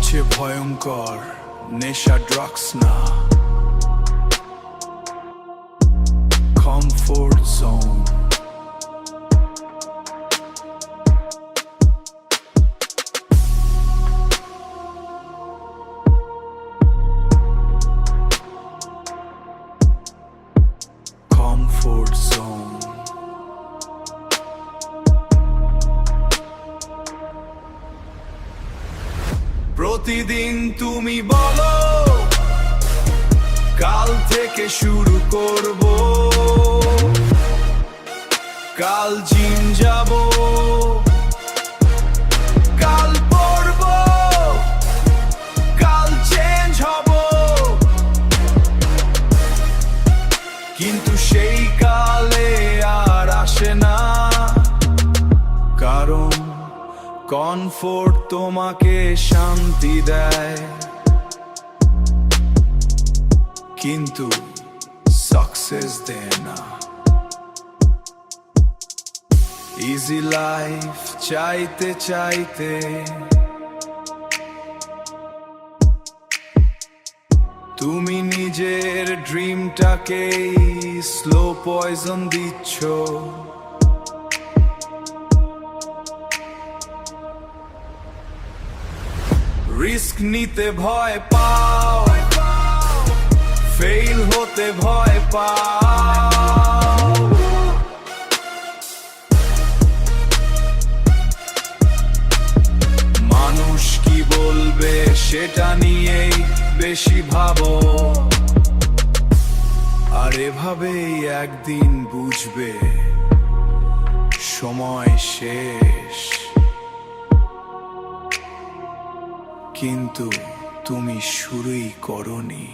সবচেয়ে ভয়ঙ্কর নেশা ড্রাগস না, কমফোর্ট জোন। Comfort zone. প্রতিদিন তুমি বলো কাল থেকে শুরু করব, কাল জিম যাব, কাল পড়ব, কাল চেঞ্জ হব, কিন্তু সেই কালে আর আসে না, কারণ কমফোর্ট তোমাকে শান্তি দেয় কিন্তু সাকসেস দেয় না। ইজি লাইফ চাইতে চাইতে তুমি নিজের ড্রিমটাকে স্লো পয়জন দিচ্ছ। রিস্ক নিতে ভয় পাও, ফেল হতে ভয় পাও, মানুষ কি বলবে সেটা নিয়েই বেশি ভাবো, আর এভাবেই একদিন বুঝবে সময় শেষ, কিন্তু তুমি শুরুই করনি।